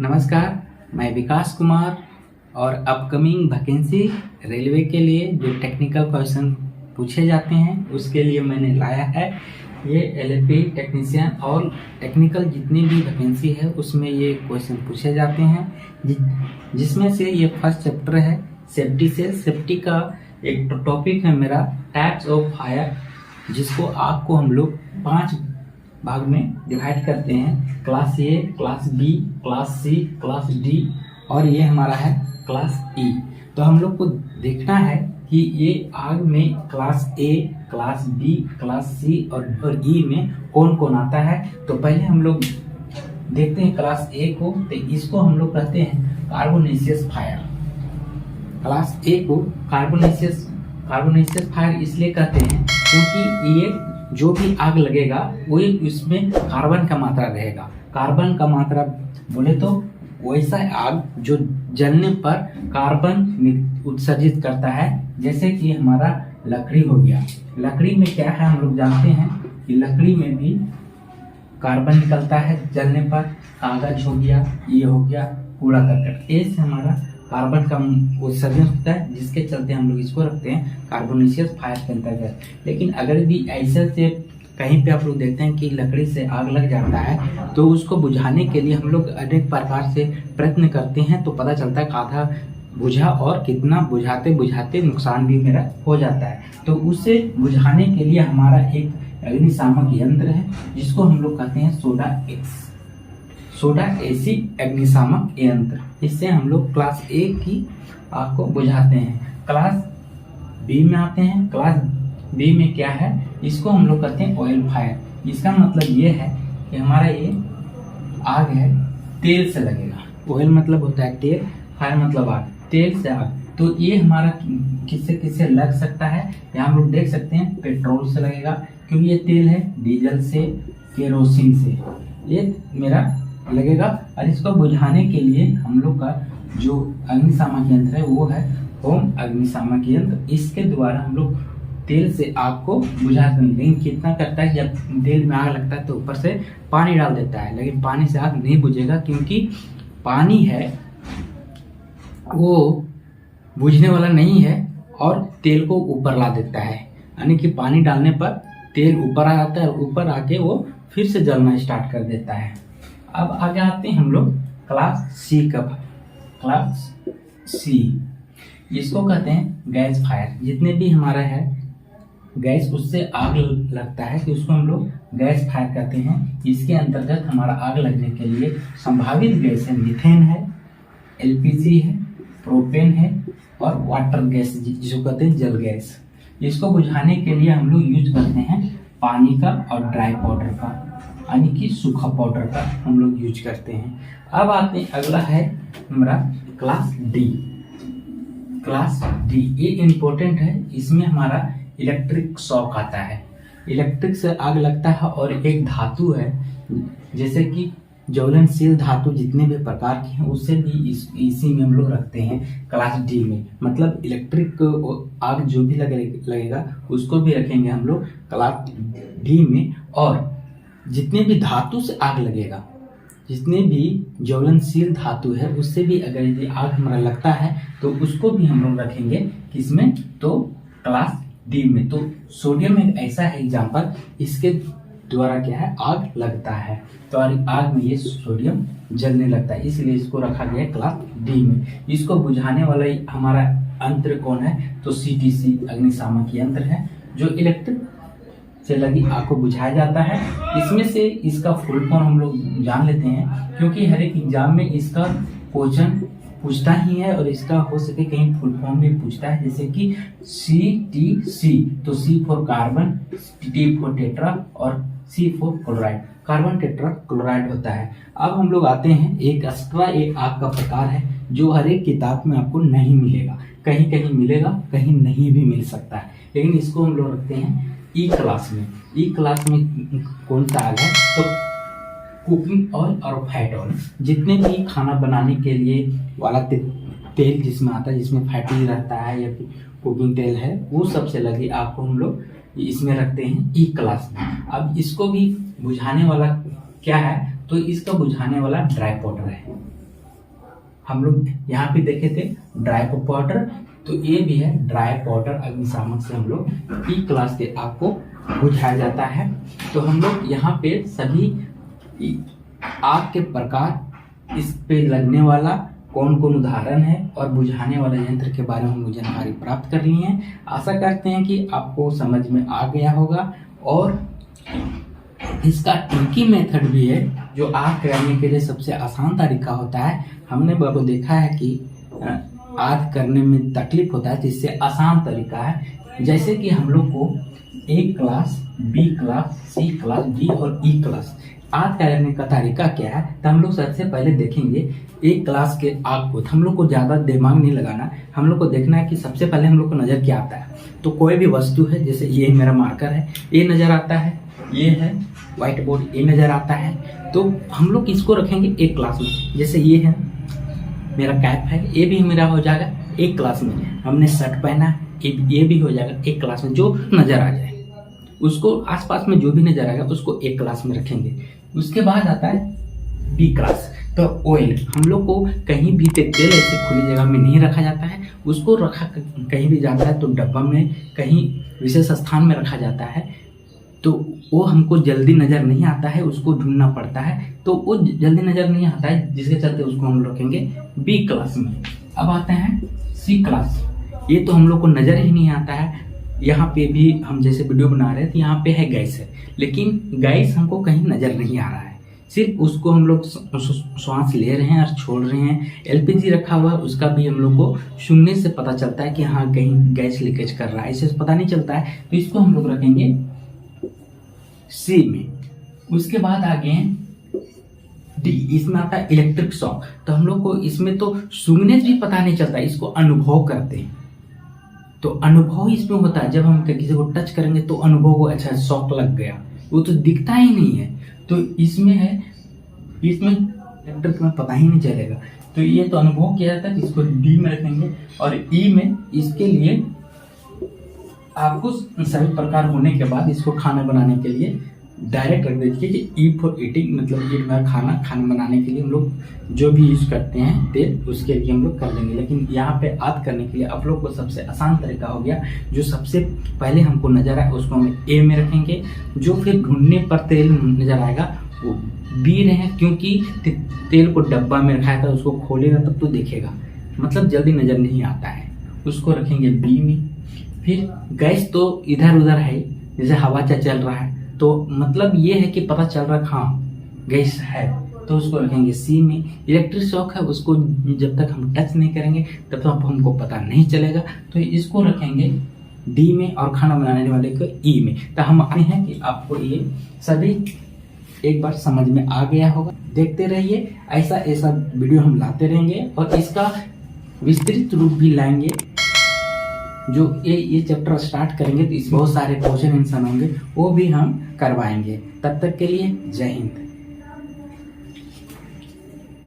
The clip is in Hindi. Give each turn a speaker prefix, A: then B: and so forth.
A: नमस्कार, मैं विकास कुमार और अपकमिंग वैकेंसी रेलवे के लिए जो टेक्निकल क्वेश्चन पूछे जाते हैं उसके लिए मैंने लाया है ये एलएलबी टेक्नीशियन और टेक्निकल जितनी भी वैकेंसी है उसमें ये क्वेश्चन पूछे जाते हैं जिसमें से ये फर्स्ट चैप्टर है सेफ्टी से। सेफ्टी का एक टॉपिक है मेरा टाइप्स ऑफ फायर, जिसको आग को हम लोग 5 भाग में डिवाइड करते हैं, class A, class B, class C, class D और ये हमारा है क्लास ई। तो हम लोग को देखना है कि ये आग में class A, class B, class C और ई में कौन कौन आता है। तो पहले हम लोग देखते हैं क्लास ए को, तो इसको हम लोग कहते हैं कार्बोनेशियस फायर। क्लास ए को कार्बोनेशियस फायर इसलिए कहते हैं क्योंकि ये जो भी आग लगेगा वो इसमें कार्बन का मात्रा रहेगा। कार्बन का मात्रा बोले तो वैसा आग जो जलने पर कार्बन उत्सर्जित करता है, जैसे कि हमारा लकड़ी हो गया। लकड़ी में क्या है हम लोग जानते हैं कि लकड़ी में भी कार्बन निकलता है जलने पर। कागज हो गया, ये हो गया कूड़ा करकट, इससे हमारा कार्बन का उत्सर्जन होता है, जिसके चलते हम लोग इसको रखते हैं कार्बोनेशियस फायर के अंतर्गत। लेकिन अगर भी ऐसे से कहीं पे आप लोग देखते हैं कि लकड़ी से आग लग जाता है तो उसको बुझाने के लिए हम लोग अनेक प्रकार से प्रयत्न करते हैं, तो पता चलता है आधा बुझा और कितना बुझाते बुझाते नुकसान भी मेरा हो जाता है। तो उसे बुझाने के लिए हमारा एक अग्निशामक यंत्र है जिसको हम लोग कहते हैं सोडा एसी अग्निशामक यंत्र। इससे हम लोग क्लास ए की आग को बुझाते हैं। क्लास बी में आते हैं। क्लास बी में क्या है, इसको हम लोग कहते हैं ऑयल फायर। इसका मतलब ये है कि हमारा ये आग है तेल से लगेगा। ऑयल मतलब होता है तेल, फायर मतलब आग, तेल से आग। तो ये हमारा किससे किससे लग सकता है, यहाँ हम लोग देख सकते हैं पेट्रोल से लगेगा क्योंकि ये तेल है, डीजल से, केरोसिन से ये मेरा लगेगा। और इसको बुझाने के लिए हम लोग का जो अग्निशामक यंत्र है वो है होम अग्निशामक यंत्र। इसके द्वारा हम लोग तेल से आग को बुझा सकते हैं। लेकिन कितना करता है, जब तेल में आग लगता है तो ऊपर से पानी डाल देता है, लेकिन पानी से आग नहीं बुझेगा क्योंकि पानी है वो बुझने वाला नहीं है और तेल को ऊपर ला देता है। यानी कि पानी डालने पर तेल ऊपर आ जाता है और ऊपर आके वो फिर से जलना स्टार्ट कर देता है। अब आगे आते हैं हम लोग क्लास सी का। क्लास सी इसको कहते हैं गैस फायर। जितने भी हमारा है गैस उससे आग लगता है कि उसको हम लोग गैस फायर कहते हैं। इसके अंतर्गत हमारा आग लगने के लिए संभावित गैस है मीथेन है, एलपीजी है, प्रोपेन है और वाटर गैस जिसको कहते हैं जल गैस। इसको बुझाने के लिए हम लोग यूज करते हैं पानी का और ड्राई पाउडर का, यानी कि सूखा पाउडर का हम लोग यूज करते हैं। अब आते हैं, अगला है हमारा क्लास डी। क्लास डी ये इम्पोर्टेंट है, इसमें हमारा इलेक्ट्रिक शॉक आता है। इलेक्ट्रिक से आग लगता है और एक धातु है जैसे कि ज्वलनशील धातु जितने भी प्रकार के हैं उससे भी इसी में हम लोग रखते हैं क्लास डी में। मतलब इलेक्ट्रिक आग जो भी लगेगा उसको भी रखेंगे हम लोग क्लास डी में। और जितने भी धातु से आग लगेगा, जितने भी ज्वलनशील धातु है उससे भी अगर यदि आग हमारा लगता है तो उसको भी हम लोग रखेंगे किसमें, तो क्लास डी में। तो सोडियम एक ऐसा है एग्जाम्पल, इसके द्वारा क्या है आग लगता है, तो आग में ये सोडियम जलने लगता है, इसलिए इसको रखा गया क्लास डी में। इसको बुझाने वाला हमारा यंत्र कौन है, तो सीटीसी अग्निशामक यंत्र है जो इलेक्ट्रिक से लगी आग को बुझाया जाता है। इसमें से इसका फुल फॉर्म हम लोग जान लेते हैं क्योंकि हर एक एग्जाम में इसका क्वेश्चन पूछता ही है और इसका हो सके कहीं फुल फॉर्म भी पूछता है, जैसे कि CTC। तो C for carbon, T for tetra और C for chloride. Carbon tetra chloride होता है। अब हम लोग आते हैं एक एक्स्ट्रा एक आग का प्रकार है जो हर एक किताब में आपको नहीं मिलेगा, कहीं कहीं मिलेगा, कहीं नहीं भी मिल सकता है, लेकिन इसको हम लोग रखते हैं ई क्लास में। ई क्लास में कौन सा आग है, तो कुकिंग ऑयल और फैट ऑयल। जितने भी खाना बनाने के लिए वाला तेल जिसमें आता है, जिसमें फैटी रहता है या फिर कुकिंग तेल है, वो सबसे लगी आग को हम लोग इसमें रखते हैं ई क्लास में। अब इसको भी बुझाने वाला क्या है, तो इसका बुझाने वाला ड्राई पाउडर है। हम लोग यहाँ पे देखे थे ड्राई पाउडर, तो ये भी है ड्राई पाउडर अग्निशामक से हम लोग ई क्लास के आग को बुझाया जाता है। तो हम लोग यहाँ पे सभी आग के प्रकार, इस पे लगने वाला कौन कौन उदाहरण है और बुझाने वाले यंत्र के बारे में हम जानकारी प्राप्त कर ली है। आशा करते हैं कि आपको समझ में आ गया होगा। और इसका ट्रिकी मेथड भी है जो आग करने के लिए सबसे आसान तरीका होता है। हमने बाबू देखा है कि आग करने में तकलीफ होता है, जिससे आसान तरीका है। जैसे कि हम लोग को ए class, B class, C class, D और ई क्लास आग करने का तरीका क्या है, तो हम लोग सबसे पहले देखेंगे एक क्लास के आग को। हम लोग को ज़्यादा दिमाग नहीं लगाना, हम लोग को देखना है कि सबसे पहले हम लोग को नज़र क्या आता है। तो कोई भी वस्तु है, जैसे ये मेरा मार्कर है, ये नज़र आता है, ये है व्हाइट बोर्ड, ये नज़र आता है। तो हम लोग इसको रखेंगे एक क्लास में। जैसे ये है मेरा कैप है, ये भी मेरा हो जाएगा एक क्लास में। हमने शर्ट पहना, ये भी हो जाएगा एक क्लास में। जो नज़र आ जाए उसको, आसपास में जो भी नज़र आएगा उसको एक क्लास में रखेंगे। उसके बाद आता है बी क्लास। तो ऑयल हम लोग को कहीं भी तेल ऐसे खुली जगह में नहीं रखा जाता है, उसको रखा कहीं भी जाता है तो डब्बा में कहीं विशेष स्थान में रखा जाता है। तो वो हमको जल्दी नज़र नहीं आता है, उसको ढूंढना पड़ता है। तो वो जल्दी नज़र नहीं आता है, जिसके चलते उसको हम रखेंगे बी क्लास में। अब आते हैं सी क्लास। ये तो हम लोग को नज़र ही नहीं आता है। यहाँ पे भी हम जैसे वीडियो बना रहे थे, यहाँ पे है गैस है, लेकिन गैस हमको कहीं नज़र नहीं आ रहा है, सिर्फ उसको हम लोग श्वास ले रहे हैं और छोड़ रहे हैं। एलपीजी रखा हुआ है, उसका भी हम लोग को सुनने से पता चलता है कि हाँ कहीं गैस लीकेज कर रहा है, इससे पता नहीं चलता है। तो इसको हम लोग रखेंगे सी में। उसके बाद आगे डी, इसमें आता है इलेक्ट्रिक शॉक। तो हम लोग को इसमें तो सुनने से भी पता नहीं चलता, इसको अनुभव करते हैं। तो अनुभव इसमें होता है, जब हम किसी को टच करेंगे तो अनुभव को अच्छा शॉक लग गया, वो तो दिखता ही नहीं है। तो इसमें है, इसमें इलेक्ट्रिक में पता ही नहीं चलेगा। तो ये तो अनुभव किया जाता है, इसको डी में रखेंगे। और ई में, इसके लिए आपको सभी प्रकार होने के बाद इसको खाना बनाने के लिए डायरेक्ट रख दीजिए कि ई फॉर ईटिंग, मतलब ये खाना बनाने के लिए हम लोग जो भी यूज करते हैं तेल, उसके लिए हम लोग कर देंगे। लेकिन यहाँ पे आग करने के लिए आप लोग को सबसे आसान तरीका हो गया, जो सबसे पहले हमको नजर आए उसको हम ए में रखेंगे। जो फिर ढूंढने पर तेल नजर आएगा वो बी रहे, क्योंकि तेल को डब्बा में रखा था, उसको खोलेगा तब तो देखेगा, मतलब जल्दी नजर नहीं आता है, उसको रखेंगे बी में। फिर गैस तो इधर उधर है, जैसे हवा चल रहा है, तो मतलब ये है कि पता चल रहा है हाँ गैस है, तो उसको रखेंगे सी में। इलेक्ट्रिक शॉक है, उसको जब तक हम टच नहीं करेंगे तब तक हमको पता नहीं चलेगा, तो इसको रखेंगे डी में। और खाना बनाने वाले को ई में। तो हम आए हैं कि आपको ये सभी एक बार समझ में आ गया होगा। देखते रहिए, ऐसा ऐसा वीडियो हम लाते रहेंगे और इसका विस्तृत रूप भी लाएंगे। जो ये चैप्टर स्टार्ट करेंगे तो इस बहुत सारे क्वेश्चन आंसर होंगे, वो भी हम करवाएंगे। तब तक के लिए जय हिंद।